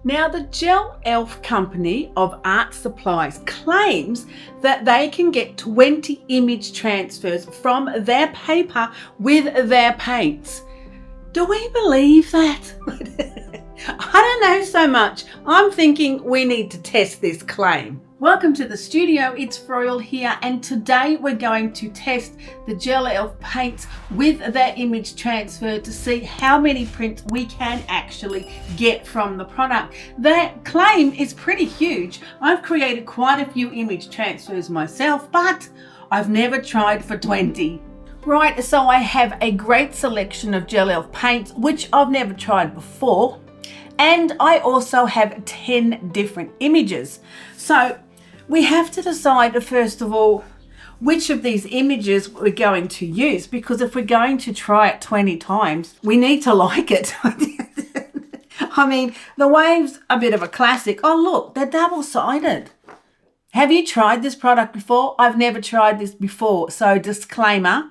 Now, the Gelelf company of art supplies claims that they can get 20 image transfers from their paper with their paints. Do we believe that? I don't know so much. I'm thinking we need to test this claim. Welcome to the studio, it's Froyle here, and today we're going to test the Gelelf paints with their image transfer to see how many prints we can actually get from the product. That claim is pretty huge. I've created quite a few image transfers myself, but I've never tried for 20. Right, so I have a great selection of Gelelf paints, which I've never tried before. And I also have 10 different images. So we have to decide, first of all, which of these images we're going to use, because if we're going to try it 20 times, we need to like it. I mean, the wave's a bit of a classic. Oh, look, they're double-sided. Have you tried this product before? I've never tried this before. So disclaimer,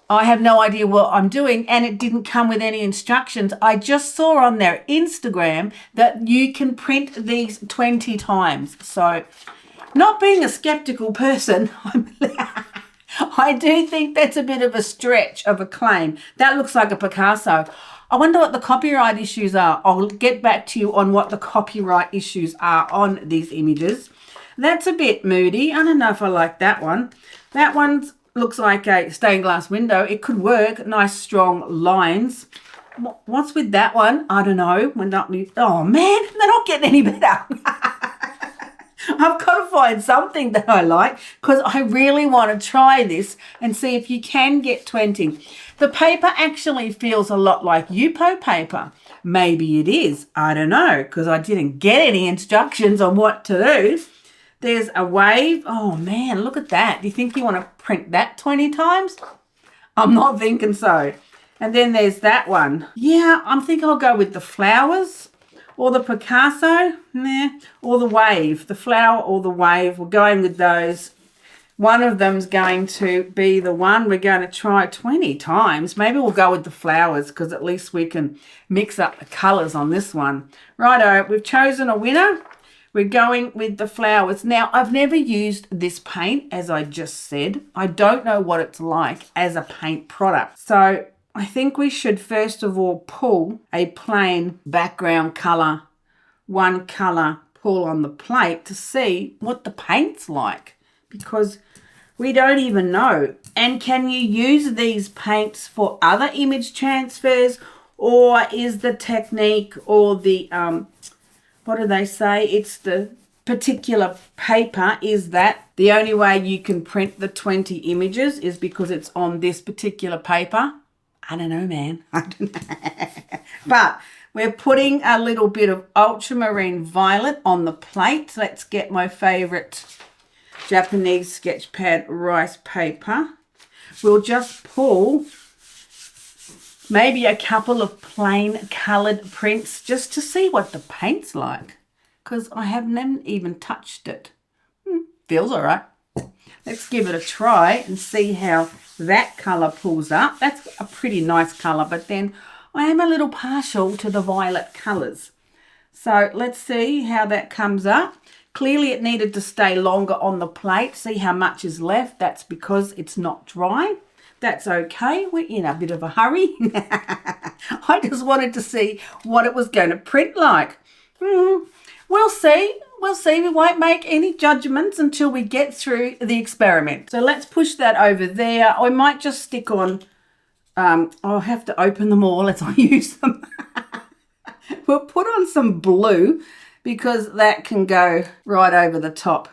I have no idea what I'm doing, and it didn't come with any instructions. I just saw on their Instagram that you can print these 20 times. So, not being a skeptical person, I do think that's a bit of a stretch of a claim. That looks like a Picasso. I wonder what the copyright issues are. I'll get back to you on what the copyright issues are on these images. That's a bit moody. I don't know if I like that one. That one's looks like a stained glass window. It could work. Nice strong lines. What's with that one? I don't know. Oh man, they're not getting any better. I've got to find something that I like, because I really want to try this and see if you can get 20. The paper actually feels a lot like Yupo paper. Maybe it is. I don't know, because I didn't get any instructions on what to do. There's a wave. Oh man, look at that. Do you think you want to print that 20 times? I'm not thinking so. And then there's that one. Yeah, I think I'll go with the flowers or the Picasso. Nah, or the wave. The flower or the wave. We're going with those. One of them's going to be the one we're going to try 20 times. Maybe we'll go with the flowers, because at least we can mix up the colours on this one. Righto, we've chosen a winner. We're going with the flowers. Now, I've never used this paint, as I just said. I don't know what it's like as a paint product. So I think we should first of all pull a plain background colour, one colour pull on the plate to see what the paint's like, because we don't even know. And can you use these paints for other image transfers, or is the technique or the what do they say? It's the particular paper. Is that the only way you can print the 20 images is because it's on this particular paper? I don't know, man. I don't know. But we're putting a little bit of ultramarine violet on the plate. Let's get my favorite Japanese sketch pad rice paper. We'll just pull maybe a couple of plain coloured prints just to see what the paint's like, because I haven't even touched it. Feels all right. Let's give it a try and see how that colour pulls up. That's a pretty nice colour, but then I am a little partial to the violet colours. So let's see how that comes up. Clearly it needed to stay longer on the plate. See how much is left? That's because it's not dry. That's okay. We're in a bit of a hurry. I just wanted to see what it was going to print like. We'll see. We'll see. We won't make any judgments until we get through the experiment. So let's push that over there. I might just stick on, I'll have to open them all as I use them. We'll put on some blue, because that can go right over the top.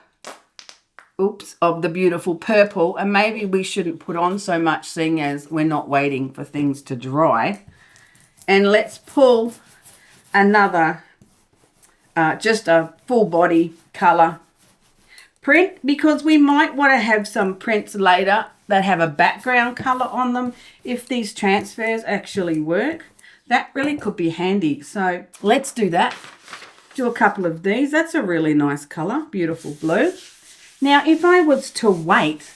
Oops, of the beautiful purple. And maybe we shouldn't put on so much, seeing as we're not waiting for things to dry. And let's pull another, just a full body colour print, because we might want to have some prints later that have a background colour on them if these transfers actually work. That really could be handy. So let's do that. Do a couple of these. That's a really nice colour, beautiful blue. Now, if I was to wait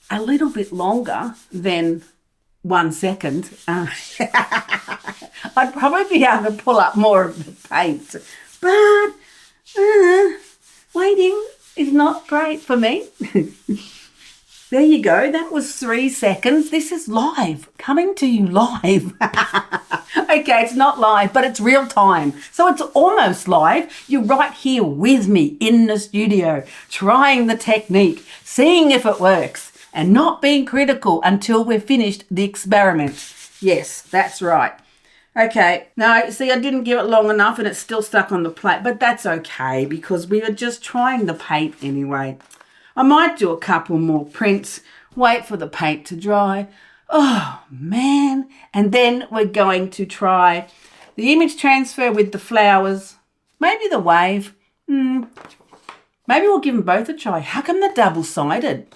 a little bit longer than 1 second. I'd probably be able to pull up more of the paint, but waiting is not great for me. There you go. That was 3 seconds. This is live, coming to you live. Okay, it's not live, but it's real time. So it's almost live. You're right here with me in the studio, trying the technique, seeing if it works, and not being critical until we've finished the experiment. Yes, that's right. Okay, no, see, I didn't give it long enough and it's still stuck on the plate, but that's okay because we were just trying the paint anyway. I might do a couple more prints, wait for the paint to dry. Oh, man. And then we're going to try the image transfer with the flowers, maybe the wave. Maybe we'll give them both a try. How come they're double-sided?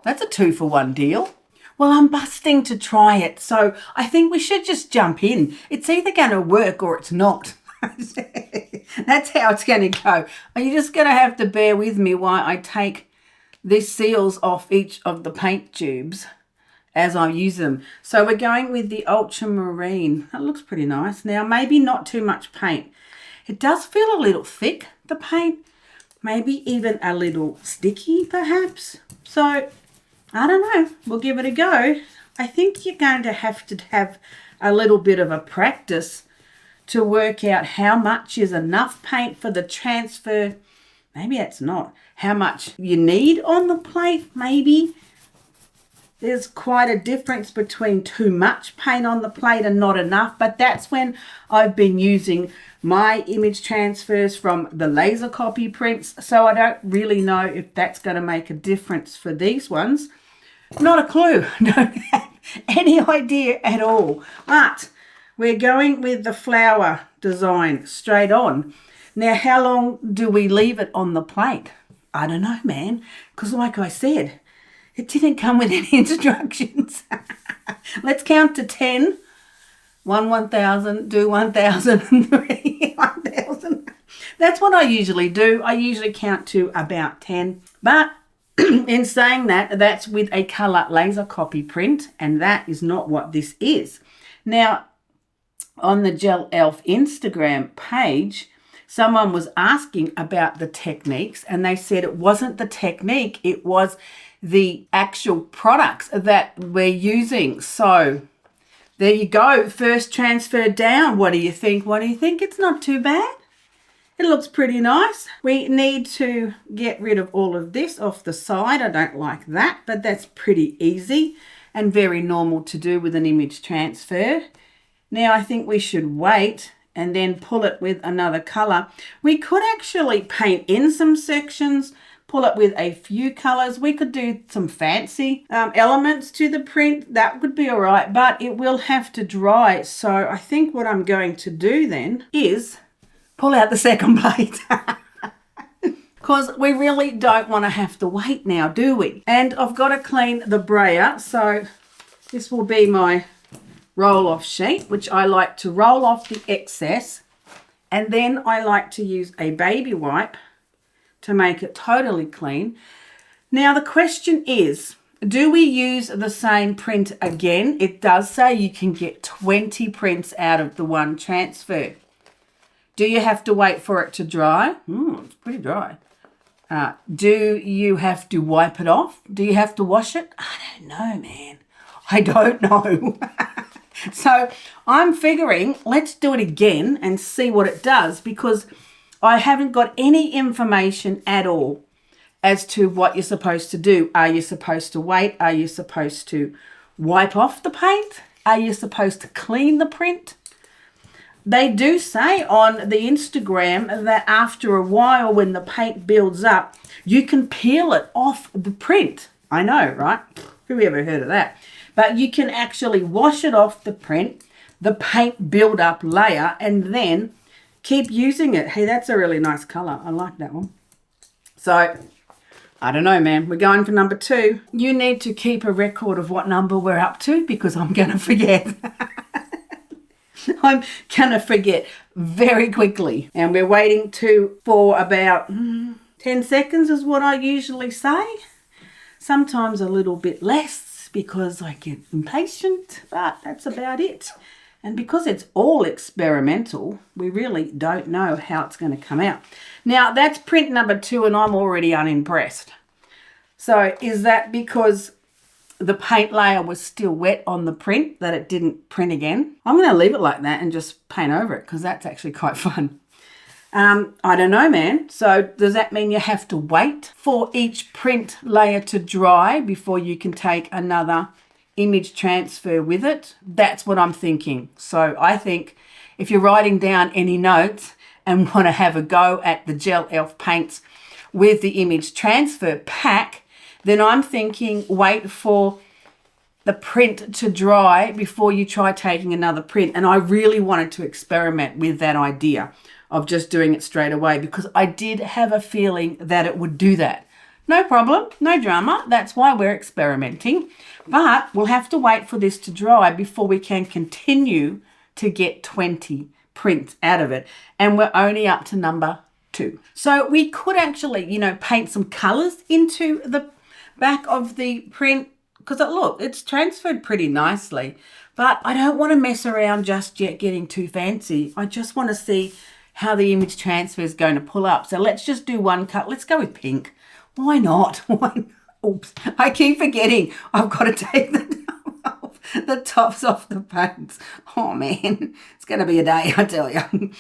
That's a 2-for-1 deal. Well, I'm busting to try it, so I think we should just jump in. It's either going to work or it's not. That's how it's going to go. Are you just going to have to bear with me while I take these seals off each of the paint tubes as I use them? So we're going with the ultramarine. That looks pretty nice. Now, maybe not too much paint. It does feel a little thick, the paint. Maybe even a little sticky, perhaps. So, I don't know. We'll give it a go. I think you're going to have a little bit of a practice to work out how much is enough paint for the transfer. Maybe it's not. How much you need on the plate, maybe. There's quite a difference between too much paint on the plate and not enough, but that's when I've been using my image transfers from the laser copy prints, so I don't really know if that's going to make a difference for these ones. Not a clue. Don't have any idea at all. But we're going with the flower design straight on. Now, how long do we leave it on the plate? I don't know, man, because like I said, it didn't come with any instructions. Let's count to 10. 1,000, do 1,000, 3, 1,000. That's what I usually do. I usually count to about 10. But in saying that, that's with a colour laser copy print, and that is not what this is. Now, on the Gelelf Instagram page, someone was asking about the techniques, and they said it wasn't the technique, it was the actual products that we're using. So there you go, first transfer down. What do you think? What do you think? It's not too bad. It looks pretty nice. We need to get rid of all of this off the side. I don't like that, but that's pretty easy and very normal to do with an image transfer. Now I think we should wait and then pull it with another colour. We could actually paint in some sections, pull it with a few colours. We could do some fancy elements to the print. That would be all right, but it will have to dry. So I think what I'm going to do then is pull out the second plate. Because we really don't want to have to wait now, do we? And I've got to clean the brayer. So this will be my roll-off sheet, which I like to roll off the excess. And then I like to use a baby wipe to make it totally clean. Now the question is, do we use the same print again? It does say you can get 20 prints out of the one transfer. Do you have to wait for it to dry? It's pretty dry. Do you have to wipe it off? Do you have to wash it? I don't know, man. I don't know. So I'm figuring let's do it again and see what it does, because I haven't got any information at all as to what you're supposed to do. Are you supposed to wait? Are you supposed to wipe off the paint? Are you supposed to clean the print? They do say on the Instagram that after a while, when the paint builds up, you can peel it off the print. I know, right? Who ever heard of that? But you can actually wash it off the print, the paint build up layer, and then keep using it. Hey, that's a really nice colour. I like that one. So, I don't know, man. We're going for number 2. You need to keep a record of what number we're up to, because I'm going to forget. I'm going to forget very quickly. And we're waiting for about 10 seconds is what I usually say. Sometimes a little bit less, because I get impatient, but that's about it. And because it's all experimental, we really don't know how it's going to come out. Now, that's print number 2, and I'm already unimpressed. So is that because the paint layer was still wet on the print that it didn't print again? I'm going to leave it like that and just paint over it because that's actually quite fun. I don't know, man. So does that mean you have to wait for each print layer to dry before you can take another image transfer with it? That's what I'm thinking. So I think if you're writing down any notes and want to have a go at the Gelelf paints with the image transfer pack, then I'm thinking wait for the print to dry before you try taking another print. And I really wanted to experiment with that idea of just doing it straight away because I did have a feeling that it would do that. No problem, no drama. That's why we're experimenting. But we'll have to wait for this to dry before we can continue to get 20 prints out of it. And we're only up to number 2. So we could actually, paint some colours into the back of the print because look, it's transferred pretty nicely. But I don't want to mess around just yet getting too fancy. I just want to see how the image transfer is going to pull up. So let's just do one cut. Let's go with pink. Why not? Why not? Oops, I keep forgetting I've got to take the tops off the paints. Oh man, it's going to be a day, I tell you.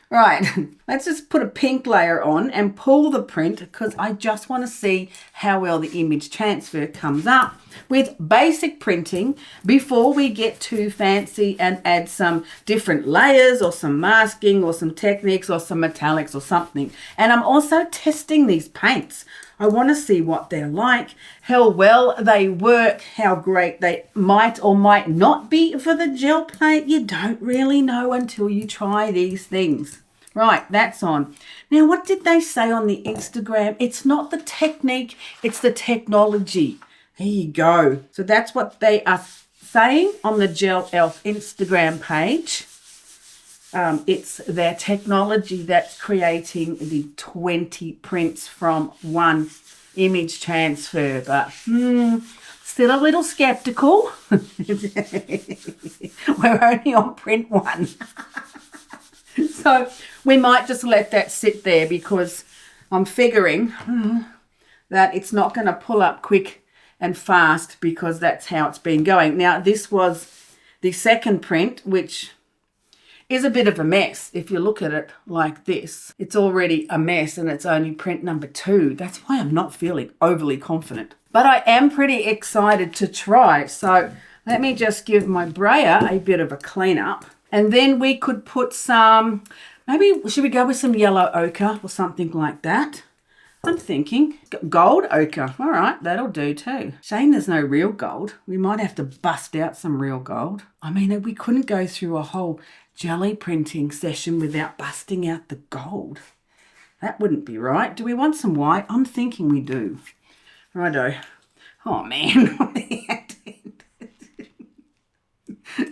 Right, let's just put a pink layer on and pull the print because I just want to see how well the image transfer comes up with basic printing before we get too fancy and add some different layers or some masking or some techniques or some metallics or something. And I'm also testing these paints. I want to see what they're like, how well they work, how great they might or might not be for the gel paint. You don't really know until you try these things. Right, that's on. Now, what did they say on the Instagram? It's not the technique, it's the technology. There you go. So that's what they are saying on the Gelelf Instagram page. It's their technology that's creating the 20 prints from one image transfer, but still a little skeptical. We're only on print 1. So we might just let that sit there because I'm figuring that it's not going to pull up quick and fast because that's how it's been going. Now, this was the second print, which is a bit of a mess. If you look at it like this, it's already a mess and it's only print number 2. That's why I'm not feeling overly confident. But I am pretty excited to try. So let me just give my brayer a bit of a clean up. And then we could put some, maybe should we go with some yellow ochre or something like that? I'm thinking gold ochre. All right, that'll do too. Shame there's no real gold. We might have to bust out some real gold. I mean, we couldn't go through a whole jelly printing session without busting out the gold. That wouldn't be right. Do we want some white? I'm thinking we do. Righto. Oh man.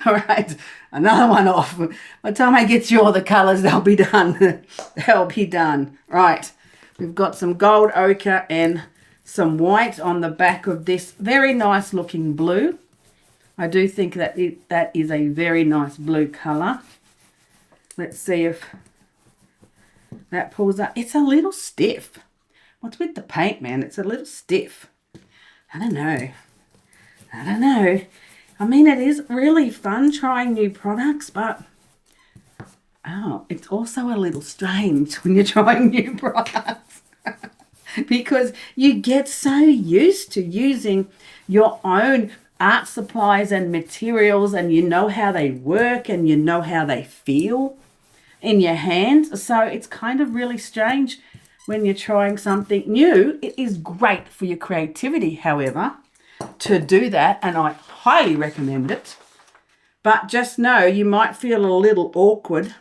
All right, another one off. By the time I get you all the colours, they'll be done. They'll be done. Right, we've got some gold ochre and some white on the back of this very nice looking blue. I do think that that is a very nice blue colour. Let's see if that pulls up. It's a little stiff. What's with the paint, man? It's a little stiff. I don't know. I mean, it is really fun trying new products, but it's also a little strange when you're trying new products because you get so used to using your own art supplies and materials and you know how they work and you know how they feel in your hands. So it's kind of really strange when you're trying something new. It is great for your creativity, however, to do that, and I highly recommend it. But just know you might feel a little awkward,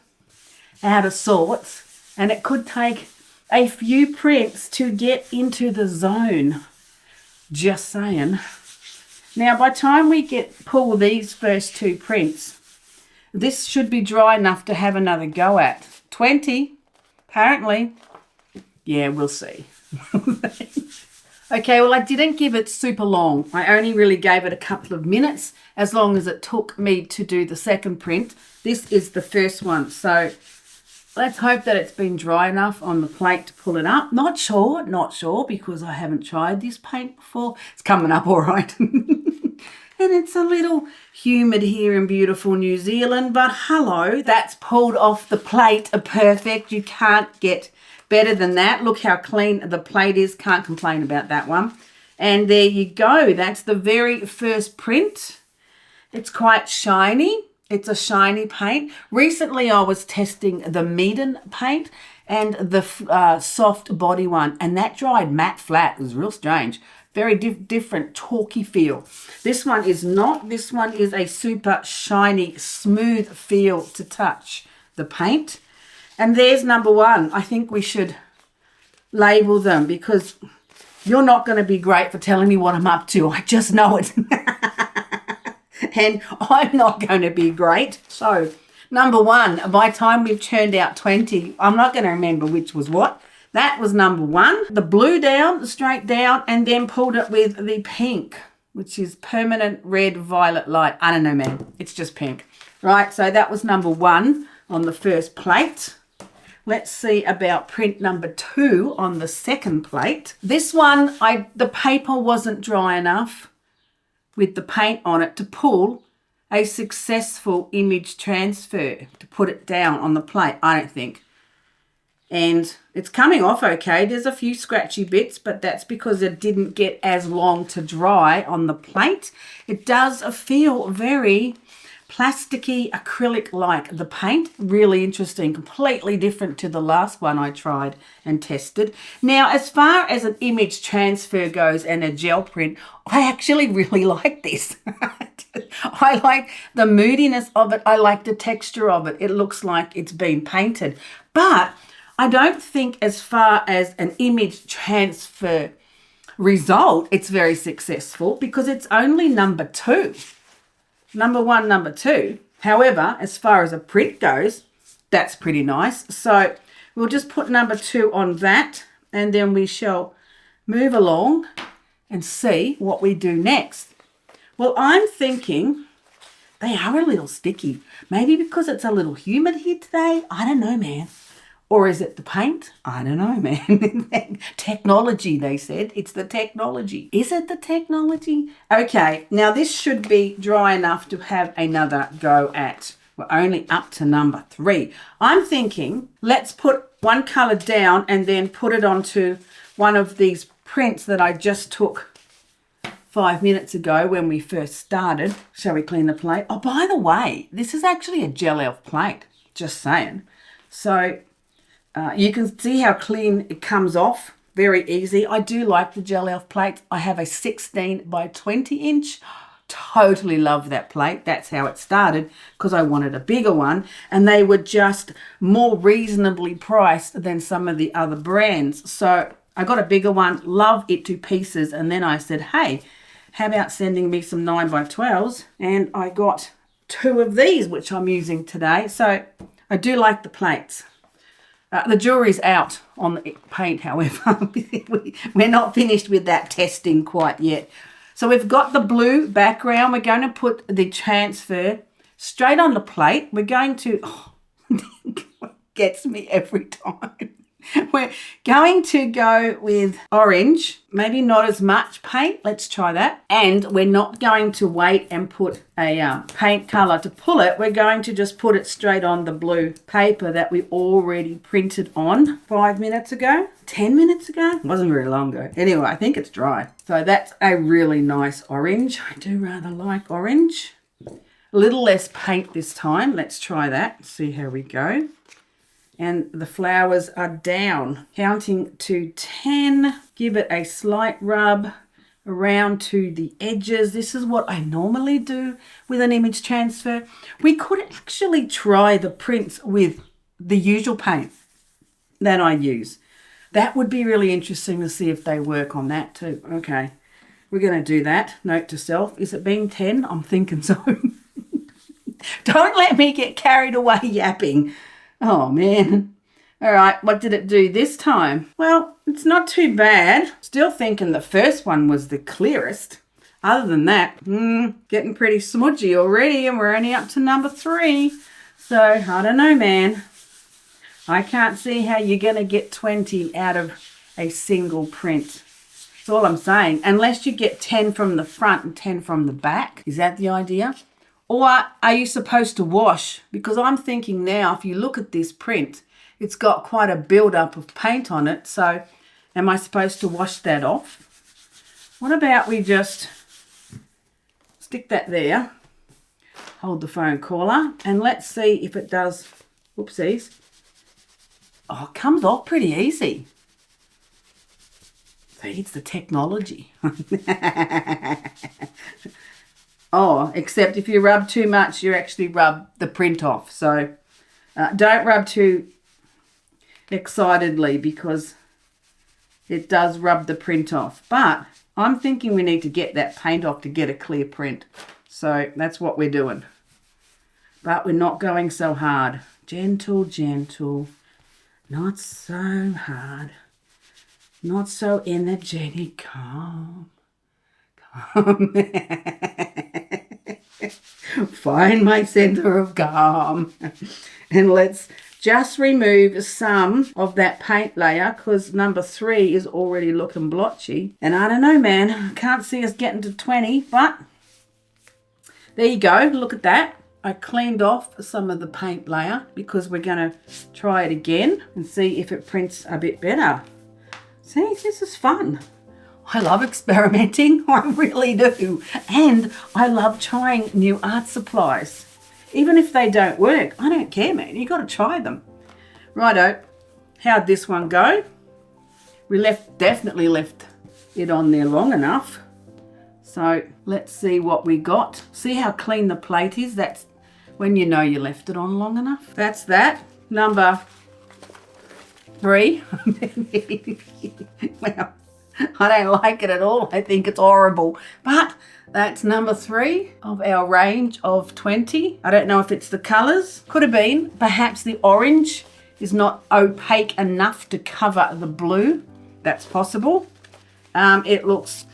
out of sorts, and it could take a few prints to get into the zone. Just saying. Now, by the time we pull these first 2 prints, this should be dry enough to have another go at. 20, apparently. Yeah, we'll see. Okay, well, I didn't give it super long. I only really gave it a couple of minutes, as long as it took me to do the second print. This is the first one, so let's hope that it's been dry enough on the plate to pull it up. Not sure, because I haven't tried this paint before. It's coming up all right. And it's a little humid here in beautiful New Zealand, but hello, that's pulled off the plate perfect. You can't get better than that. Look how clean the plate is. Can't complain about that one. And there you go. That's the very first print. It's quite shiny. It's a shiny paint. Recently, I was testing the Meaden paint and the soft body one, and that dried matte flat. It was real strange. Very different, talky feel. This one is not. This one is a super shiny, smooth feel to touch the paint. And there's number one. I think we should label them, because you're not going to be great for telling me what I'm up to. I just know it. And I'm not going to be great. So, number one, by the time we've churned out 20, I'm not going to remember which was what. That was number one. The blue down, straight down, and then pulled it with the pink, which is permanent red, violet light. I don't know, man. It's just pink. Right, so that was number one on the first plate. Let's see about print number two on the second plate. This one, the paper wasn't dry enough with the paint on it to pull a successful image transfer, to put it down on the plate, I don't think. And it's coming off okay. There's a few scratchy bits, but that's because it didn't get as long to dry on the plate. It does feel very plasticky, acrylic-like. The paint, really interesting, completely different to the last one I tried and tested. Now, as far as an image transfer goes and a gel print, I actually really like this. I like the moodiness of it. I like the texture of it. It looks like it's been painted. But I don't think, as far as an image transfer result, it's very successful, because it's only number two. Number one, number two. However, as far as a print goes, that's pretty nice. So we'll just put number two on that, and then we shall move along and see what we do next. Well, I'm thinking they are a little sticky. Maybe because it's a little humid here today. I don't know, man. Or is it the paint? I don't know, man. Technology, they said. It's the technology. Is it the technology? Okay, now this should be dry enough to have another go at. We're only up to number three. I'm thinking, let's put one colour down and then put it onto one of these prints that I just took 5 minutes ago when we first started. Shall we clean the plate? Oh, by the way, this is actually a Gelelf plate. Just saying. So you can see how clean it comes off. Very easy. I do like the Gelelf plates. I have a 16 by 20 inch. Totally love that plate. That's how it started, because I wanted a bigger one, and they were just more reasonably priced than some of the other brands. So I got a bigger one, love it to pieces, and then I said, hey, how about sending me some 9 by 12s? And I got 2 of these, which I'm using today. So I do like the plates. The jury's out on the paint, however. We're not finished with that testing quite yet. So we've got the blue background. We're going to put the transfer straight on the plate. We're going to, gets me every time. We're going to go with orange, maybe not as much paint. Let's try that. And we're not going to wait and put a paint colour to pull it. We're going to just put it straight on the blue paper that we already printed on 5 minutes ago, 10 minutes ago. It wasn't very long ago. Anyway, I think it's dry. So that's a really nice orange. I do rather like orange. A little less paint this time. Let's try that, see how we go. And the flowers are down. Counting to 10. Give it a slight rub around to the edges. This is what I normally do with an image transfer. We could actually try the prints with the usual paint that I use. That would be really interesting to see if they work on that too. Okay, we're going to do that. Note to self, is it being 10? I'm thinking so. Don't let me get carried away yapping. Oh, man. All right, what did it do this time? Well, it's not too bad. Still thinking the first one was the clearest. Other than that, getting pretty smudgy already, and we're only up to number 3. So, I don't know, man. I can't see how you're going to get 20 out of a single print. That's all I'm saying. Unless you get 10 from the front and 10 from the back. Is that the idea? Or are you supposed to wash? Because I'm thinking now, if you look at this print, it's got quite a build-up of paint on it. So, am I supposed to wash that off? What about we just stick that there, hold the phone caller, and let's see if it does, whoopsies. Oh, it comes off pretty easy. See, it's the technology. Oh, except if you rub too much, you actually rub the print off. So don't rub too excitedly because it does rub the print off. But I'm thinking we need to get that paint off to get a clear print. So that's what we're doing. But we're not going so hard. Gentle, gentle. Not so hard. Not so energetic. Calm. Calm. Find my center of calm. And let's just remove some of that paint layer because number 3 is already looking blotchy. And I don't know, man. I can't see us getting to 20, but there you go. Look at that. I cleaned off some of the paint layer because we're going to try it again and see if it prints a bit better. See, this is fun. I love experimenting. I really do. And I love trying new art supplies. Even if they don't work, I don't care, man. You got to try them. Righto. How'd this one go? We definitely left it on there long enough. So let's see what we got. See how clean the plate is? That's when you know you left it on long enough. That's that. Number 3. Well, I don't like it at all. I think it's horrible. But that's number 3 of our range of 20. I don't know if it's the colours. Could have been. Perhaps the orange is not opaque enough to cover the blue. That's possible. It looks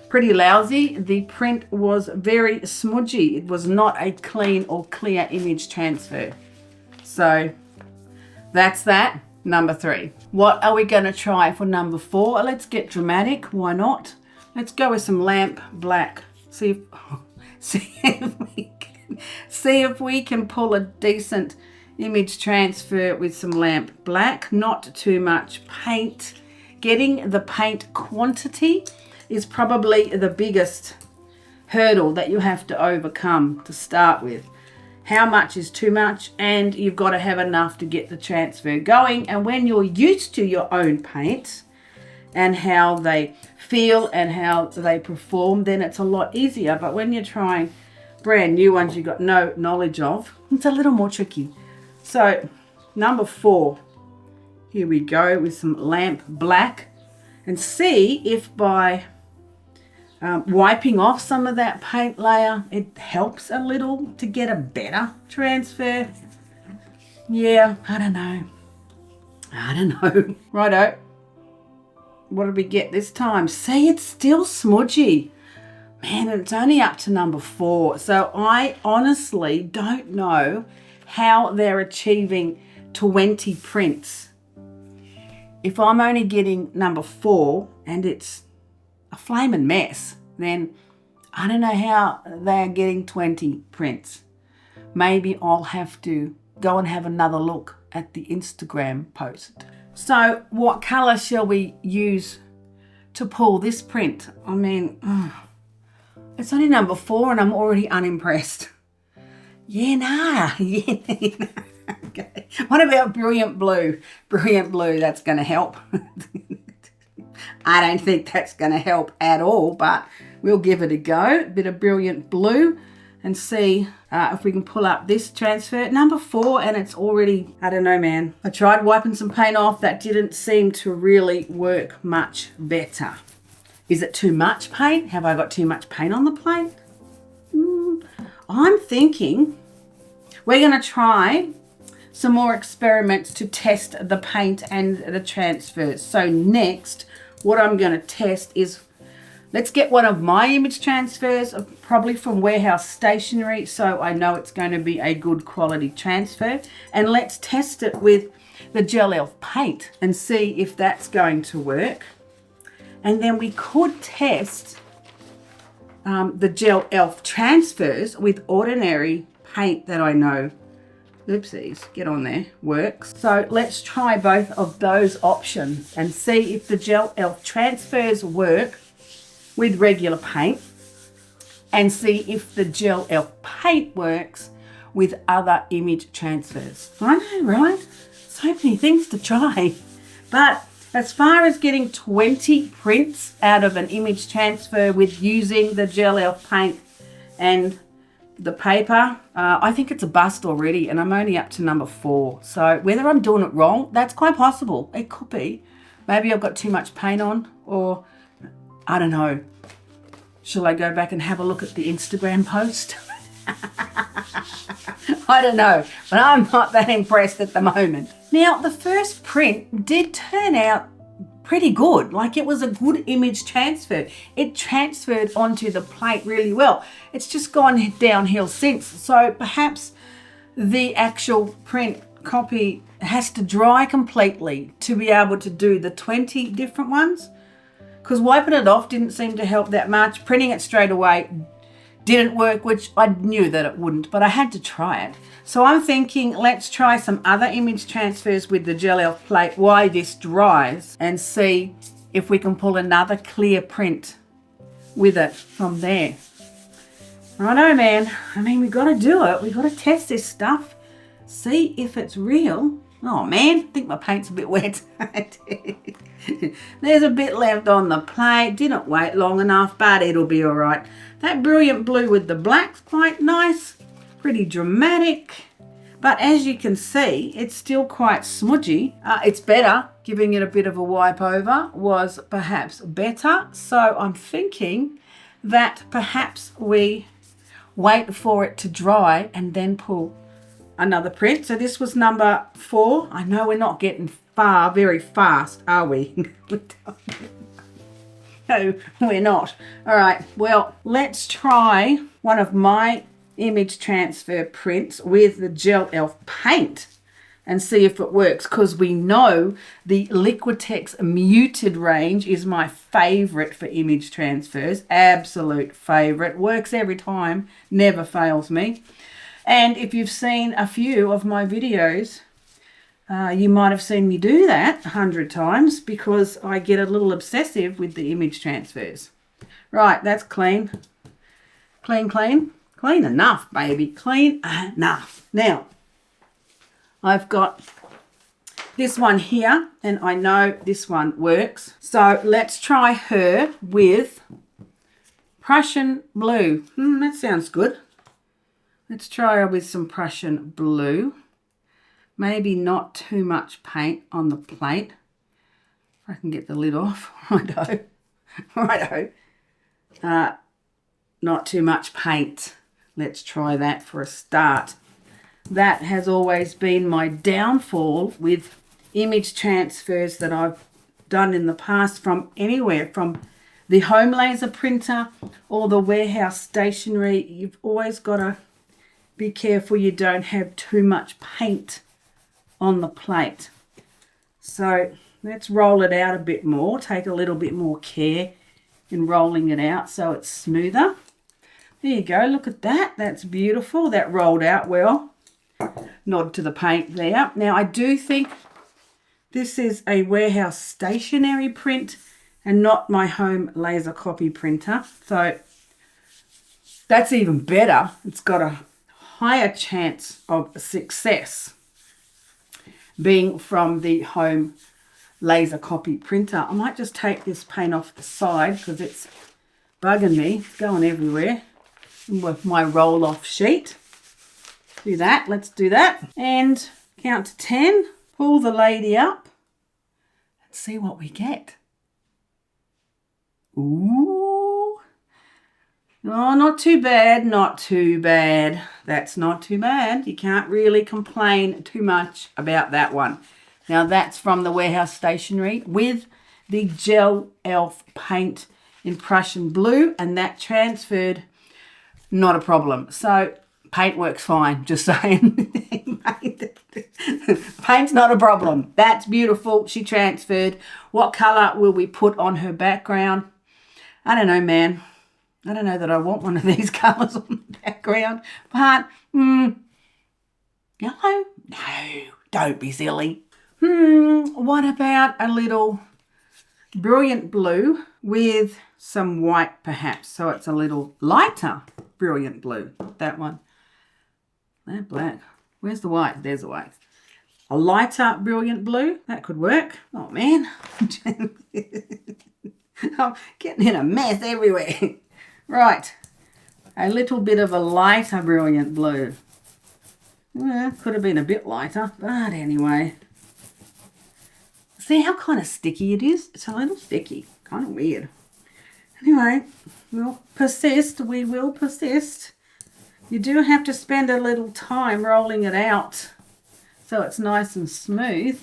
pretty lousy. The print was very smudgy. It was not a clean or clear image transfer. So that's that. Number 3. What are we going to try for number 4? Let's get dramatic. Why not? Let's go with some lamp black. See if we can pull a decent image transfer with some lamp black. Not too much paint. Getting the paint quantity is probably the biggest hurdle that you have to overcome to start with. How much is too much, and you've got to have enough to get the transfer going. And when you're used to your own paints and how they feel and how they perform, then it's a lot easier. But when you're trying brand new ones you've got no knowledge of, it's a little more tricky. So number 4, here we go with some lamp black, and see if by wiping off some of that paint layer, it helps a little to get a better transfer. Yeah, I don't know. Righto. What did we get this time? See, it's still smudgy. Man, it's only up to number 4. So I honestly don't know how they're achieving 20 prints. If I'm only getting number 4 and it's a flaming mess, then I don't know how they're getting 20 prints. Maybe I'll have to go and have another look at the Instagram post. So what colour shall we use to pull this print? I mean, it's only number 4 and I'm already unimpressed. Okay. What about brilliant blue? Brilliant blue, that's going to help. I don't think that's going to help at all, but we'll give it a go. A bit of brilliant blue and see if we can pull up this transfer. Number 4, and it's already, I don't know, man. I tried wiping some paint off. That didn't seem to really work much better. Is it too much paint? Have I got too much paint on the plate? I'm thinking we're going to try some more experiments to test the paint and the transfers. So next, what I'm going to test is, let's get one of my image transfers, probably from Warehouse Stationery, so I know it's going to be a good quality transfer. And let's test it with the Gelelf paint and see if that's going to work. And then we could test the Gelelf transfers with ordinary paint that I know, oopsies, get on there, works. So let's try both of those options and see if the Gelelf transfers work with regular paint, and see if the Gelelf paint works with other image transfers. I know, right? So many things to try. But as far as getting 20 prints out of an image transfer with using the Gelelf paint and the paper, I think it's a bust already, and I'm only up to number 4. So whether I'm doing it wrong, that's quite possible. It could be. Maybe I've got too much paint on, or I don't know. Shall I go back and have a look at the Instagram post? I don't know, but I'm not that impressed at the moment. Now, the first print did turn out pretty good. Like, it was a good image transfer. It transferred onto the plate really well. It's just gone downhill since. So perhaps the actual print copy has to dry completely to be able to do the 20 different ones. Because wiping it off didn't seem to help that much. Printing it straight away didn't work, which I knew that it wouldn't, but I had to try it. So I'm thinking, let's try some other image transfers with the Gelelf plate while this dries and see if we can pull another clear print with it from there. I know, man. I mean, we've got to do it. We've got to test this stuff, see if it's real. Oh, man, I think my paint's a bit wet. There's a bit left on the plate. Didn't wait long enough, but it'll be all right. That brilliant blue with the black's quite nice. Pretty dramatic. But as you can see, it's still quite smudgy. It's better. Giving it a bit of a wipe over was perhaps better. So I'm thinking that perhaps we wait for it to dry and then pull another print. So this was number 4. I know we're not getting far very fast, are we? No, we're not. All right, well, let's try one of my image transfer prints with the Gelelf paint and see if it works, because we know the Liquitex Muted range is my favorite for image transfers. Absolute favorite. Works every time, never fails me. And if you've seen a few of my videos, you might have seen me do that 100 times, because I get a little obsessive with the image transfers. Right, that's clean. Clean, clean. Clean enough, baby. Clean enough. Now, I've got this one here, and I know this one works. So let's try her with Prussian blue. That sounds good. Let's try her with some Prussian blue. Maybe not too much paint on the plate. If I can get the lid off. Righto. Righto. Not too much paint. Let's try that for a start. That has always been my downfall with image transfers that I've done in the past, from anywhere, from the home laser printer or the Warehouse Stationery. You've always got to be careful you don't have too much paint on the plate. So let's roll it out a bit more. Take a little bit more care in rolling it out so it's smoother. There you go. Look at that. That's beautiful. That rolled out well. Nod to the paint there. Now, I do think this is a Warehouse Stationery print and not my home laser copy printer. So that's even better. It's got a higher chance of success being from the home laser copy printer. I might just take this paint off the side because it's bugging me. It's going everywhere with my roll-off sheet. Do that. Let's do that. And count to 10. Pull the lady up and see what we get. Ooh. Oh, not too bad, not too bad. That's not too bad. You can't really complain too much about that one. Now that's from the Warehouse Stationery with the Gelelf paint in Prussian blue, and that transferred, not a problem. So paint works fine, just saying. Paint's not a problem. That's beautiful. She transferred. What colour will we put on her background? I don't know, man. I don't know that I want one of these colours on the background, but yellow? No, don't be silly. What about a little brilliant blue with some white perhaps, so it's a little lighter brilliant blue. That one. That black. Where's the white? There's the white. A lighter brilliant blue. That could work. Oh, man. I'm getting in a mess everywhere. Right. A little bit of a lighter brilliant blue. Well, could have been a bit lighter, but anyway. See how kind of sticky it is? It's a little sticky. Kind of weird. Anyway, we'll persist. We will persist. You do have to spend a little time rolling it out so it's nice and smooth.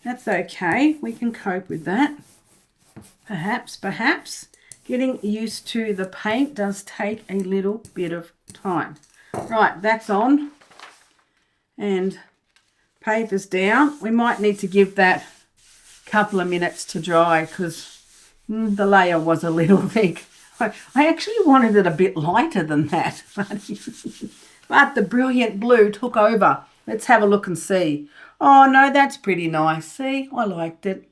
That's okay. We can cope with that. Perhaps. Getting used to the paint does take a little bit of time. Right, that's on. And paper's down. We might need to give that a couple of minutes to dry because the layer was a little thick. I actually wanted it a bit lighter than that. But the brilliant blue took over. Let's have a look and see. Oh, no, that's pretty nice. See, I liked it.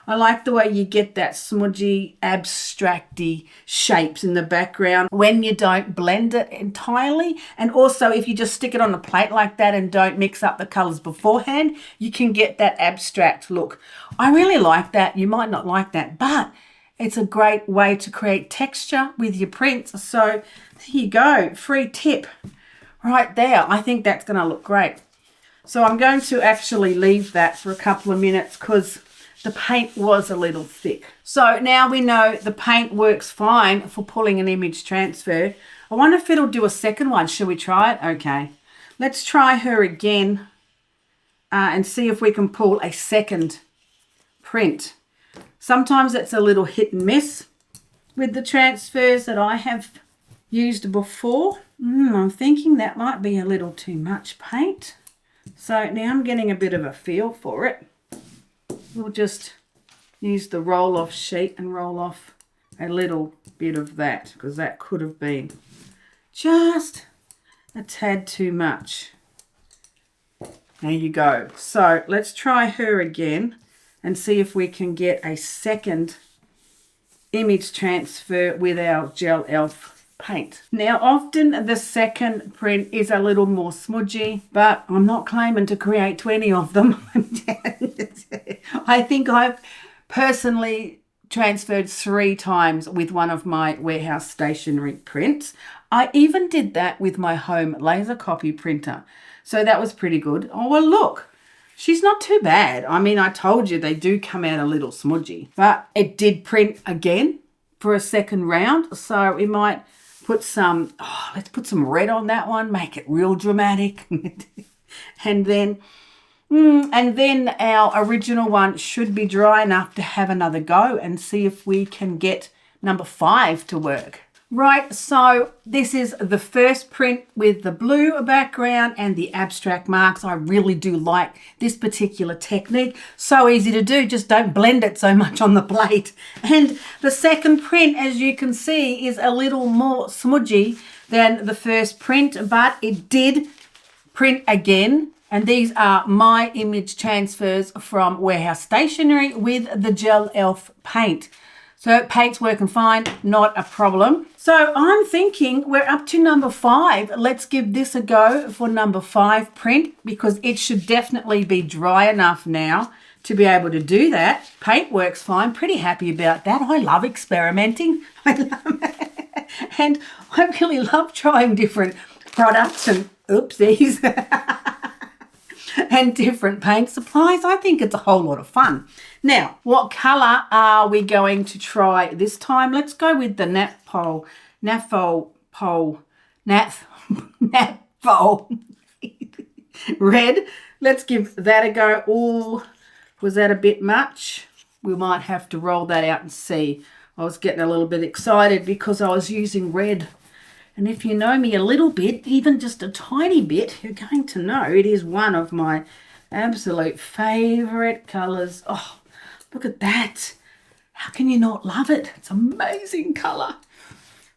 I like the way you get that smudgy, abstracty shapes in the background when you don't blend it entirely. And also, if you just stick it on a plate like that and don't mix up the colours beforehand, you can get that abstract look. I really like that. You might not like that, but it's a great way to create texture with your prints. So there you go, free tip right there. I think that's going to look great. So I'm going to actually leave that for a couple of minutes because the paint was a little thick. So now we know the paint works fine for pulling an image transfer. I wonder if it'll do a second one. Shall we try it? Okay. Let's try her again and see if we can pull a second print. Sometimes it's a little hit and miss with the transfers that I have used before. I'm thinking that might be a little too much paint. So now I'm getting a bit of a feel for it. We'll just use the roll-off sheet and roll off a little bit of that because that could have been just a tad too much. There you go. So let's try her again and see if we can get a second image transfer with our Gelelf paint. Now, often the second print is a little more smudgy, but I'm not claiming to create 20 of them. I think I've personally transferred 3 times with one of my Warehouse Stationery prints. I even did that with my home laser copy printer. So that was pretty good. Oh, well, look. She's not too bad. I mean, I told you they do come out a little smudgy, but it did print again for a second round. So we might put some, let's put some red on that one, make it real dramatic. and then our original one should be dry enough to have another go and see if we can get number 5 to work. Right, so this is the first print with the blue background and the abstract marks. I really do like this particular technique. So easy to do, just don't blend it so much on the plate. And the second print, as you can see, is a little more smudgy than the first print, but it did print again. And these are my image transfers from Warehouse Stationery with the Gelelf paint. So paint's working fine, not a problem. So I'm thinking we're up to number 5. Let's give this a go for number 5 print because it should definitely be dry enough now to be able to do that. Paint works fine, pretty happy about that. I love experimenting. And I really love trying different products and oopsies. And different paint supplies. I think it's a whole lot of fun. Now, what colour are we going to try this time? Let's go with the Napole naphthol red. Let's give that a go. Oh, was that a bit much? We might have to roll that out and see. I was getting a little bit excited because I was using red. And if you know me a little bit, even just a tiny bit, you're going to know it is one of my absolute favourite colours. Oh, look at that. How can you not love it? It's an amazing colour.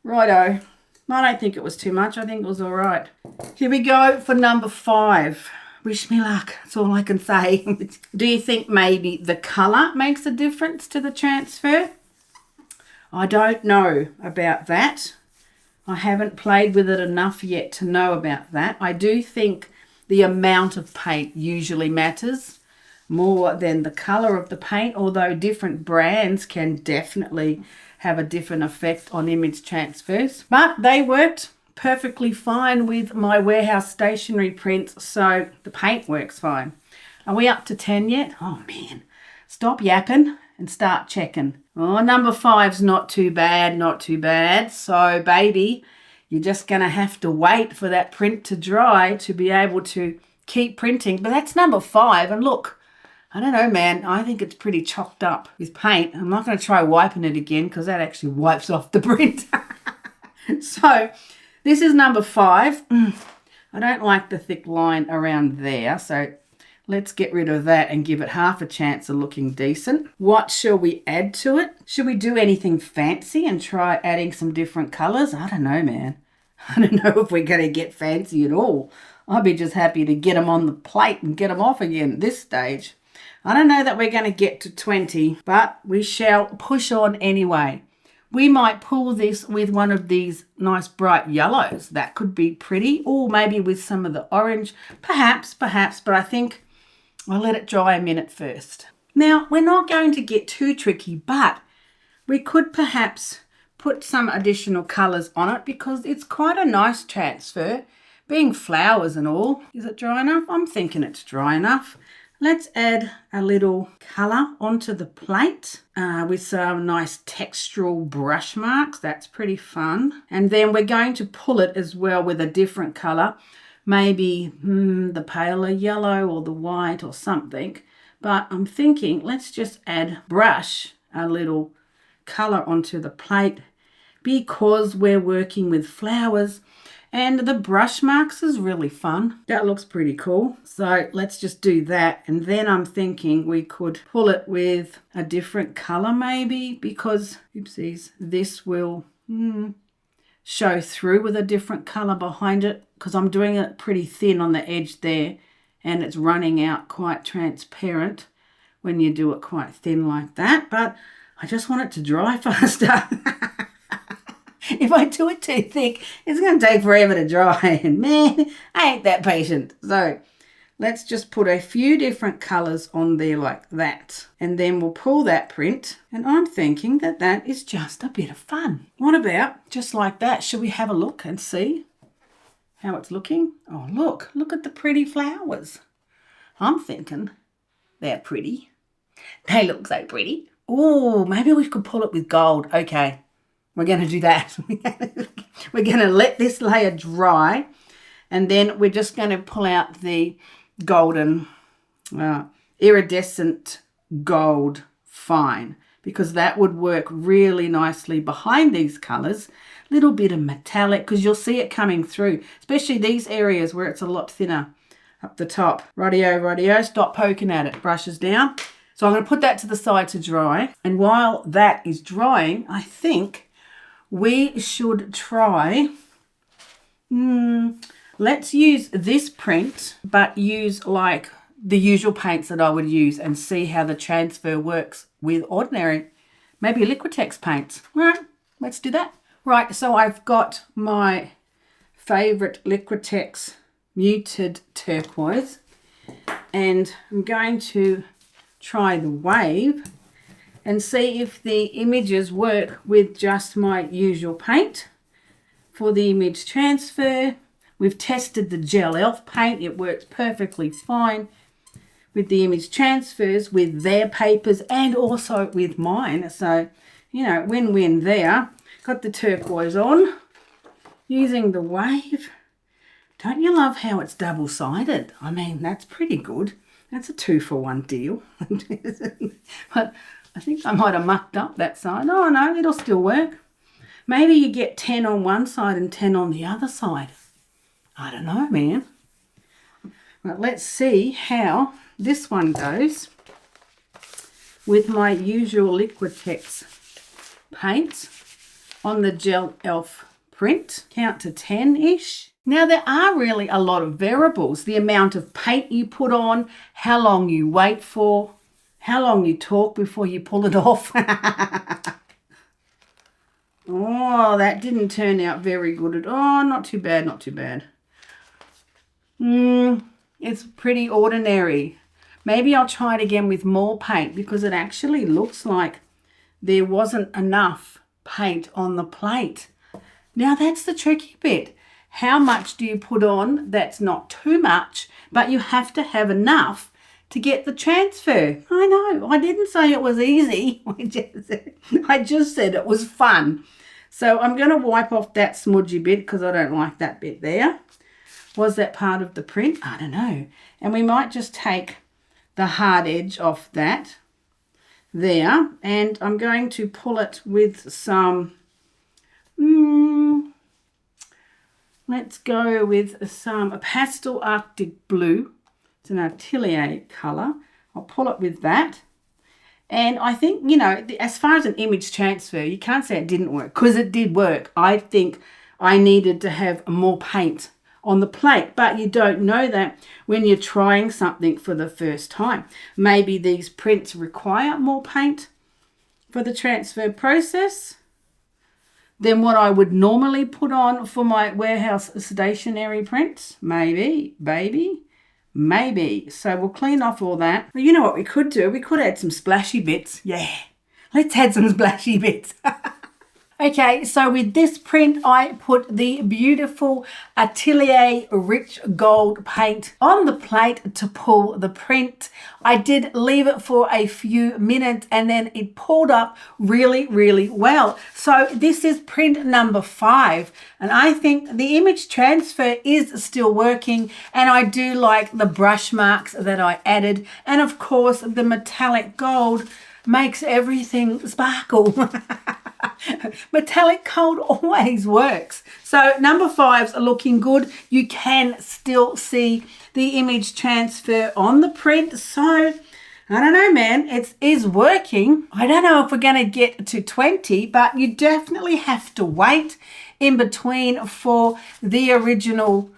Righto. I don't think it was too much. I think it was all right. Here we go for number 5. Wish me luck. That's all I can say. Do you think maybe the colour makes a difference to the transfer? I don't know about that. I haven't played with it enough yet to know about that. I do think the amount of paint usually matters more than the colour of the paint, although different brands can definitely have a different effect on image transfers. But they worked perfectly fine with my warehouse stationery prints, so the paint works fine. Are we up to 10 yet? Oh man, stop yapping and start checking. Oh, number 5's not too bad, not too bad. So baby, you're just gonna have to wait for that print to dry to be able to keep printing. But that's number 5, and look, I don't know, man, I think it's pretty chocked up with paint. I'm not going to try wiping it again because that actually wipes off the print. So this is number 5. I don't like the thick line around there, so let's get rid of that and give it half a chance of looking decent. What shall we add to it? Should we do anything fancy and try adding some different colours? I don't know, man. I don't know if we're going to get fancy at all. I'd be just happy to get them on the plate and get them off again at this stage. I don't know that we're going to get to 20, but we shall push on anyway. We might pull this with one of these nice bright yellows. That could be pretty, or maybe with some of the orange. Perhaps, but I think I'll let it dry a minute first. Now, we're not going to get too tricky, but we could perhaps put some additional colours on it because it's quite a nice transfer, being flowers and all. Is it dry enough? I'm thinking it's dry enough. Let's add a little colour onto the plate with some nice textural brush marks. That's pretty fun. And then we're going to pull it as well with a different colour, maybe the paler yellow or the white or something. But I'm thinking let's just brush a little colour onto the plate because we're working with flowers. And the brush marks is really fun. That looks pretty cool. So let's just do that. And then I'm thinking we could pull it with a different color maybe because, oopsies, this will show through with a different color behind it because I'm doing it pretty thin on the edge there and it's running out quite transparent when you do it quite thin like that. But I just want it to dry faster. If I do it too thick, it's going to take forever to dry. And man, I ain't that patient. So let's just put a few different colours on there like that. And then we'll pull that print. And I'm thinking that that is just a bit of fun. What about just like that? Should we have a look and see how it's looking? Oh, look at the pretty flowers. I'm thinking they're pretty. They look so pretty. Oh, maybe we could pull it with gold. Okay. We're going to do that. We're going to let this layer dry and then we're just going to pull out the golden iridescent gold fine because that would work really nicely behind these colours. Little bit of metallic because you'll see it coming through, especially these areas where it's a lot thinner up the top. Rightio, stop poking at it. Brushes down. So I'm going to put that to the side to dry. And while that is drying, I think we should try, let's use this print, but use like the usual paints that I would use and see how the transfer works with ordinary, maybe Liquitex paints. All right, let's do that. Right, so I've got my favourite Liquitex muted turquoise and I'm going to try the wave and see if the images work with just my usual paint. For the image transfer, we've tested the Gelelf paint. It works perfectly fine with the image transfers, with their papers and also with mine. So, you know, win-win there. Got the turquoise on, using the wave. Don't you love how it's double-sided? I mean, that's pretty good. That's a 2-for-1 deal. But I think I might have mucked up that side. Oh, no, it'll still work. Maybe you get 10 on one side and 10 on the other side. I don't know, man. But let's see how this one goes with my usual Liquitex paints on the Gelelf print. Count to 10-ish. Now, there are really a lot of variables. The amount of paint you put on, how long you wait for, how long you talk before you pull it off. Oh, that didn't turn out very good at all. Oh, not too bad, not too bad. It's pretty ordinary. Maybe I'll try it again with more paint because it actually looks like there wasn't enough paint on the plate. Now, that's the tricky bit. How much do you put on that's not too much, but you have to have enough to get the transfer? I know, I didn't say it was easy. I just said it was fun. So I'm going to wipe off that smudgy bit because I don't like that bit there. Was that part of the print? I don't know. And we might just take the hard edge off that there. And I'm going to pull it with some... let's go with some pastel Arctic blue. It's an atelier colour. I'll pull it with that. And I think, you know, as far as an image transfer, you can't say it didn't work because it did work. I think I needed to have more paint on the plate, but you don't know that when you're trying something for the first time. Maybe these prints require more paint for the transfer process than what I would normally put on for my warehouse stationery prints. Maybe, baby, maybe. So we'll clean off all that. Well, you know what we could do? We could add some splashy bits. Yeah, let's add some splashy bits. Okay, so with this print, I put the beautiful Atelier Rich Gold paint on the plate to pull the print. I did leave it for a few minutes and then it pulled up really, really well. So this is print number 5. And I think the image transfer is still working. And I do like the brush marks that I added. And of course, the metallic gold makes everything sparkle. Metallic gold always works. So number 5's looking good. You can still see the image transfer on the print. So I don't know, man, it is working. I don't know if we're going to get to 20, but you definitely have to wait in between for the original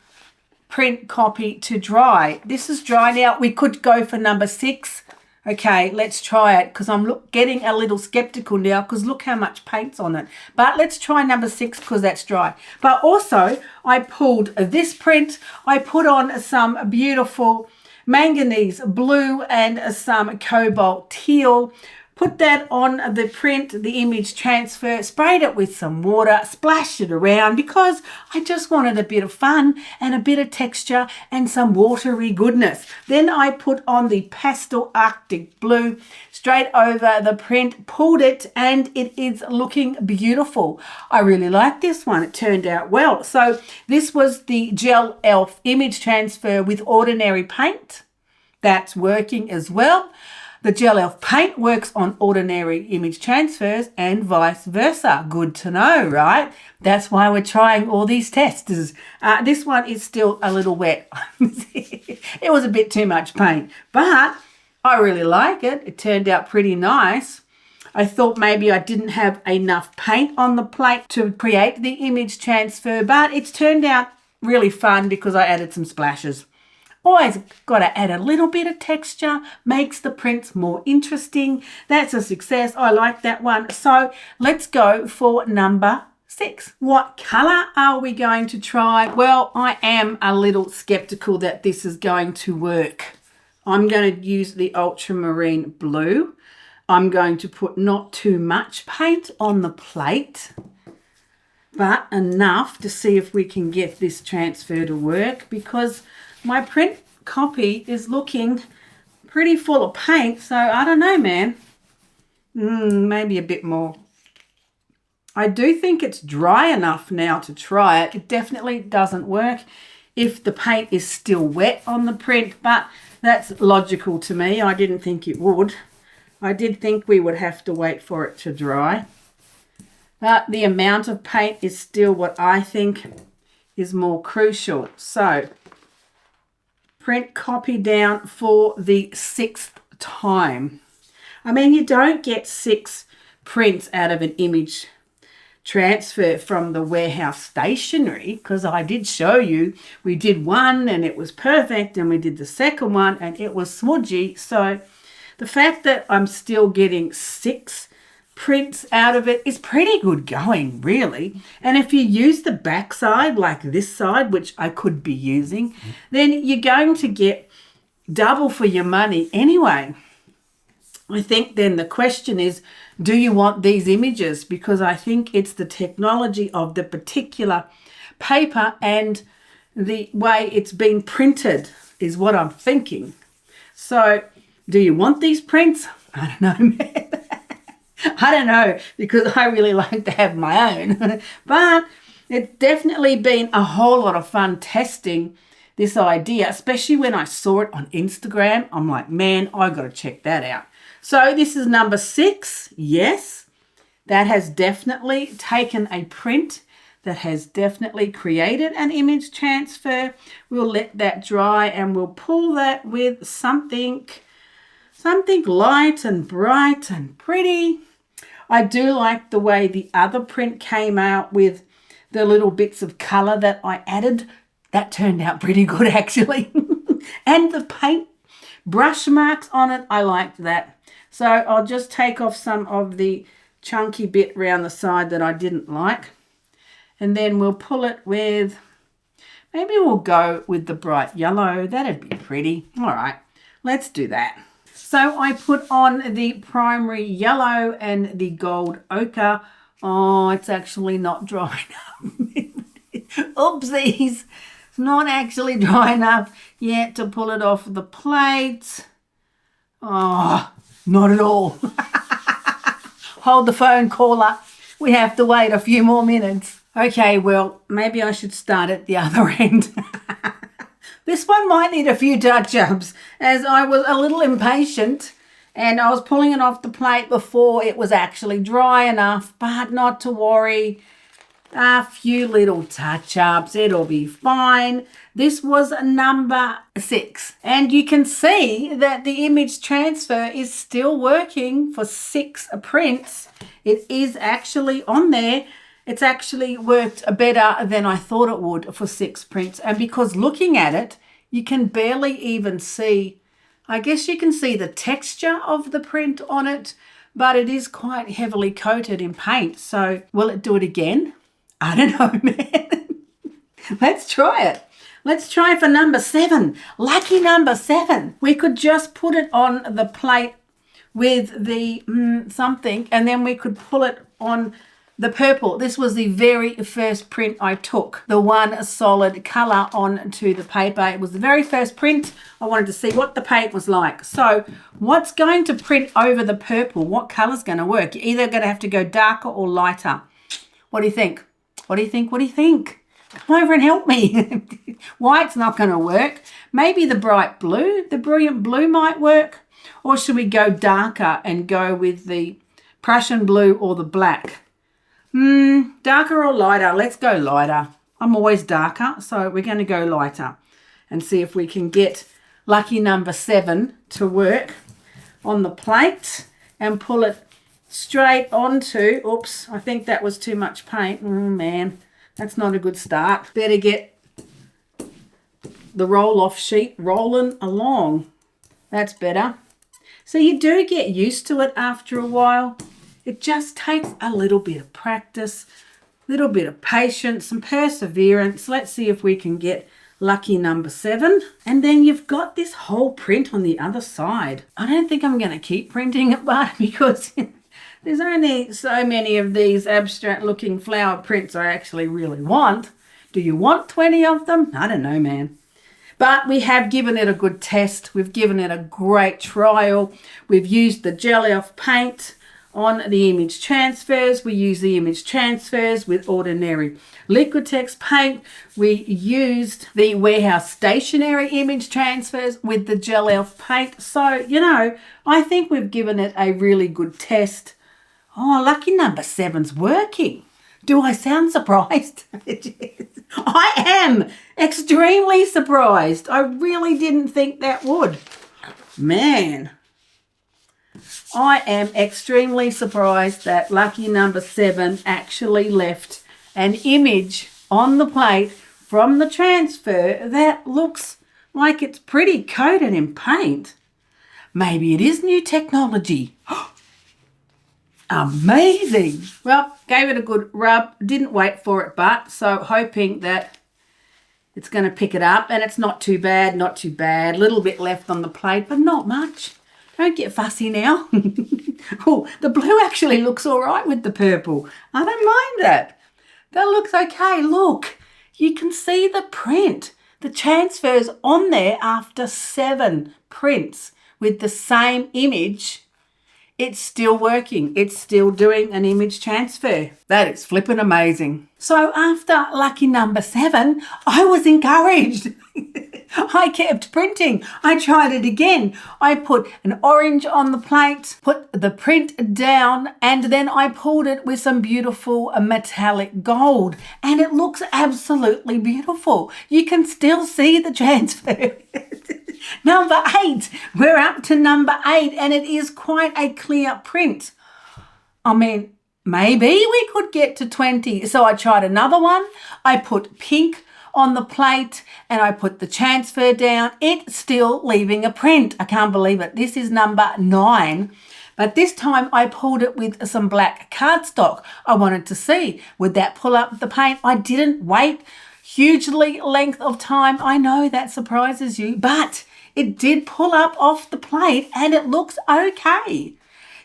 print copy to dry. This is dry now. We could go for number 6. Okay, let's try it because I'm getting a little skeptical now because look how much paint's on it. But let's try number 6 because that's dry. But also, I pulled this print. I put on some beautiful manganese blue and some cobalt teal. Put that on the print, the image transfer, sprayed it with some water, splashed it around because I just wanted a bit of fun and a bit of texture and some watery goodness. Then I put on the pastel Arctic blue straight over the print, pulled it, and it is looking beautiful. I really like this one. It turned out well. So this was the Gelelf image transfer with ordinary paint. That's working as well. The Gelelf paint works on ordinary image transfers and vice versa. Good to know, right? That's why we're trying all these tests. This one is still a little wet. It was a bit too much paint, but I really like it. It turned out pretty nice. I thought maybe I didn't have enough paint on the plate to create the image transfer, but it's turned out really fun because I added some splashes. Always got to add a little bit of texture, makes the prints more interesting. That's a success. I like that one. So let's go for number 6. What colour are we going to try? Well, I am a little skeptical that this is going to work. I'm going to use the ultramarine blue. I'm going to put not too much paint on the plate, but enough to see if we can get this transfer to work because my print copy is looking pretty full of paint, so I don't know, man. Maybe a bit more. I do think it's dry enough now to try it. It definitely doesn't work if the paint is still wet on the print, but that's logical to me. I didn't think it would. I did think we would have to wait for it to dry. But the amount of paint is still what I think is more crucial. So, print copy down for the 6th time. I mean, you don't get 6 prints out of an image transfer from the warehouse stationery, because I did show you we did one and it was perfect, and we did the second one and it was smudgy. So the fact that I'm still getting 6 prints out of it is pretty good going, really. And if you use the back side like this side, which I could be using, then you're going to get double for your money anyway. I think then the question is, do you want these images? Because I think it's the technology of the particular paper and the way it's been printed is what I'm thinking. So do you want these prints? I don't know, man. I don't know, because I really like to have my own. But it's definitely been a whole lot of fun testing this idea, especially when I saw it on Instagram. I'm like, man, I got to check that out. So this is number 6. Yes, that has definitely taken a print. That has definitely created an image transfer. We'll let that dry and we'll pull that with something light and bright and pretty. I do like the way the other print came out with the little bits of colour that I added. That turned out pretty good, actually. And the paint brush marks on it, I liked that. So I'll just take off some of the chunky bit around the side that I didn't like. And then we'll pull it with, maybe we'll go with the bright yellow. That'd be pretty. All right, let's do that. So I put on the primary yellow and the gold ochre. Oh, it's actually not dry enough. Oopsies. It's not actually dry enough yet to pull it off the plate. Oh, not at all. Hold the phone, caller. We have to wait a few more minutes. Okay, well, maybe I should start at the other end. This one might need a few touch-ups, as I was a little impatient and I was pulling it off the plate before it was actually dry enough, but not to worry. A few little touch-ups, it'll be fine. This was number 6. And you can see that the image transfer is still working for 6 prints. It is actually on there. It's actually worked better than I thought it would for 6 prints. And because looking at it, you can barely even see, I guess you can see the texture of the print on it, but it is quite heavily coated in paint. So will it do it again? I don't know, man. Let's try it. Let's try for number 7. Lucky number 7. We could just put it on the plate with the something, and then we could pull it on the purple. This was the very first print I took, the one solid colour onto the paper. It was the very first print. I wanted to see what the paint was like. So what's going to print over the purple? What colour's going to work? You're either going to have to go darker or lighter. What do you think? What do you think? What do you think? Come over and help me. White's not going to work. Maybe the bright blue, the brilliant blue might work. Or should we go darker and go with the Prussian blue or the black? Darker or lighter? Let's go lighter. I'm always darker, so we're going to go lighter and see if we can get lucky number 7 to work on the plate and pull it straight onto, oops, I think that was too much paint. Oh man, that's not a good start. Better get the roll-off sheet rolling along. That's better. So you do get used to it after a while. It just takes a little bit of practice, a little bit of patience and perseverance. Let's see if we can get lucky number 7. And then you've got this whole print on the other side. I don't think I'm going to keep printing it, but because there's only so many of these abstract looking flower prints I actually really want. Do you want 20 of them? I don't know, man. But we have given it a good test. We've given it a great trial. We've used the Gelelf paint on the image transfers. We use the image transfers with ordinary Liquitex paint. We used the warehouse stationery image transfers with the Gelelf paint. So, you know, I think we've given it a really good test. Oh, lucky number 7's working. Do I sound surprised? I am extremely surprised. I really didn't think that would. Man, I am extremely surprised that lucky number 7 actually left an image on the plate from the transfer that looks like it's pretty coated in paint. Maybe it is new technology. Amazing. Well, gave it a good rub. Didn't wait for it, but so hoping that it's going to pick it up. And it's not too bad, not too bad. A little bit left on the plate, but not much. Don't get fussy now. Oh, the blue actually looks all right with the purple. I don't mind that. That looks okay. Look, you can see the print. The transfer's on there after 7 prints with the same image. It's still working. It's still doing an image transfer. That is flipping amazing. So after lucky number 7, I was encouraged. I kept printing. I tried it again. I put an orange on the plate, put the print down, and then I pulled it with some beautiful metallic gold. And it looks absolutely beautiful. You can still see the transfer. Number 8. We're up to number 8, and it is quite a clear print. I mean, maybe we could get to 20. So I tried another one. I put pink on the plate and I put the transfer down. It's still leaving a print. I can't believe it. This is number 9. But this time I pulled it with some black cardstock. I wanted to see, would that pull up the paint? I didn't wait hugely length of time. I know that surprises you, but it did pull up off the plate and it looks okay.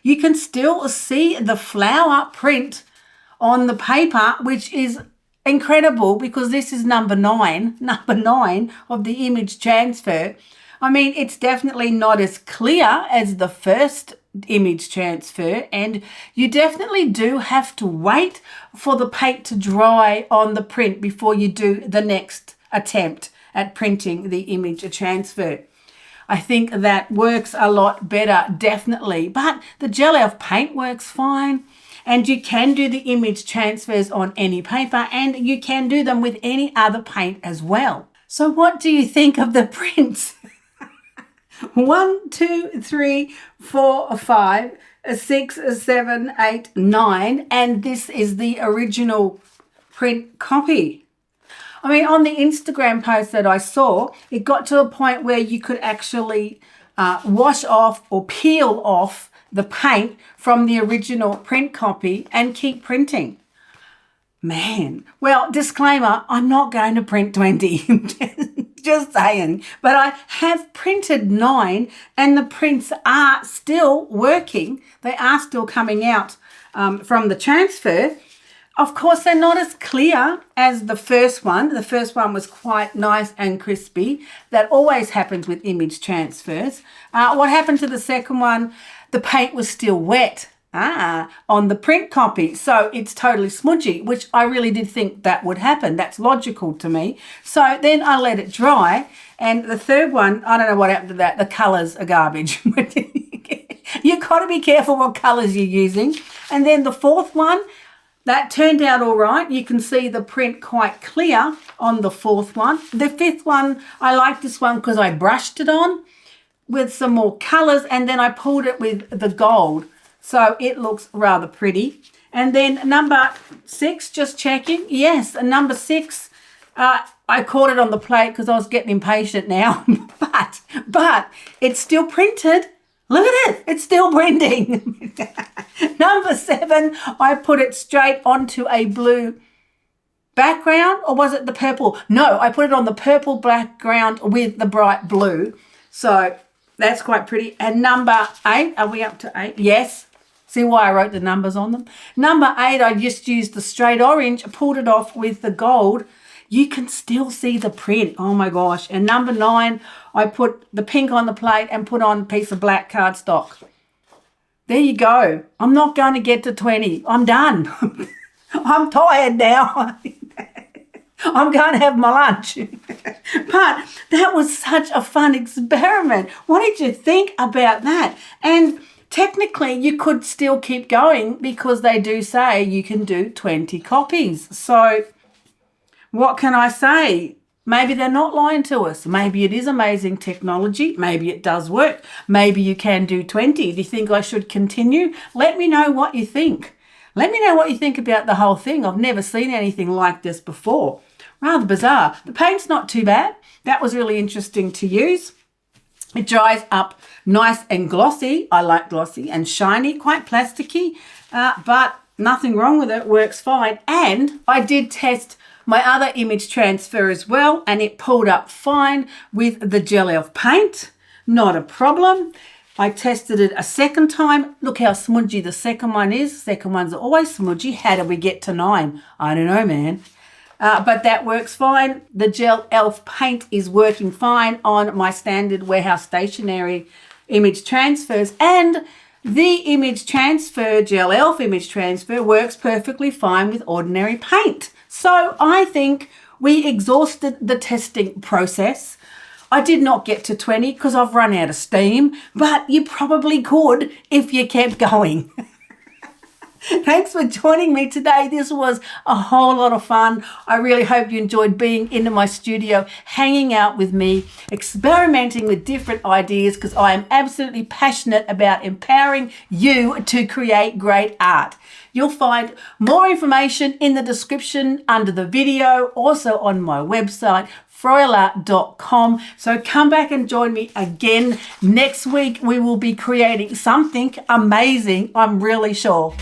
You can still see the flower print on the paper, which is incredible because this is number 9 of the image transfer. I mean, it's definitely not as clear as the first image transfer, and you definitely do have to wait for the paint to dry on the print before you do the next attempt at printing the image transfer. I think that works a lot better, definitely. But the Gelelf paint works fine. And you can do the image transfers on any paper, and you can do them with any other paint as well. So what do you think of the prints? 1, 2, 3, 4, 5, 6, 7, 8, 9. And this is the original print copy. I mean, on the Instagram post that I saw, it got to a point where you could actually wash off or peel off the paint from the original print copy and keep printing. Man, well, disclaimer, I'm not going to print 20, just saying. But I have printed 9 and the prints are still working. They are still coming out from the transfer. Of course, they're not as clear as the first one. The first one was quite nice and crispy. That always happens with image transfers. What happened to the second one? The paint was still wet on the print copy, so it's totally smudgy, which I really did think that would happen. That's logical to me. So then I let it dry, and the third one, I don't know what happened to that. The colours are garbage. You've got to be careful what colours you're using. And then the fourth one, that turned out all right. You can see the print quite clear on the fourth one. The fifth one, I like this one because I brushed it on with some more colours, and then I pulled it with the gold. So it looks rather pretty. And then number 6, just checking. Yes, number 6, I caught it on the plate because I was getting impatient now. but it's still printed. Look at it. It's still printing. Number 7, I put it straight onto a blue background, or was it the purple? No, I put it on the purple background with the bright blue. So that's quite pretty. And number 8, are we up to 8? Yes. See why I wrote the numbers on them? Number 8, I just used the straight orange, pulled it off with the gold. You can still see the print. Oh my gosh. And number 9, I put the pink on the plate and put on a piece of black cardstock. there you go. I'm not going to get to 20. I'm done. I'm tired now. I'm going to have my lunch. But that was such a fun experiment. What did you think about that? And technically, you could still keep going because they do say you can do 20 copies. So what can I say? Maybe they're not lying to us. Maybe it is amazing technology. Maybe it does work. Maybe you can do 20. Do you think I should continue? Let me know what you think. Let me know what you think about the whole thing. I've never seen anything like this before. Rather bizarre. The paint's not too bad. That was really interesting to use. It dries up nice and glossy. I like glossy and shiny, quite plasticky, but nothing wrong with it. Works fine. And I did test my other image transfer as well, and it pulled up fine with the Gelelf paint. Not a problem. I tested it a second time. Look how smudgy the second one is. Second ones are always smudgy. How did we get to 9? I don't know, man. But that works fine. The Gelelf paint is working fine on my standard warehouse stationery image transfers. And the image transfer, Gelelf image transfer, works perfectly fine with ordinary paint. So I think we exhausted the testing process. I did not get to 20 because I've run out of steam, but you probably could if you kept going. Thanks for joining me today. This was a whole lot of fun. I really hope you enjoyed being into my studio, hanging out with me, experimenting with different ideas, because I am absolutely passionate about empowering you to create great art. You'll find more information in the description under the video, also on my website, froilart.com. So come back and join me again next week. We will be creating something amazing, I'm really sure.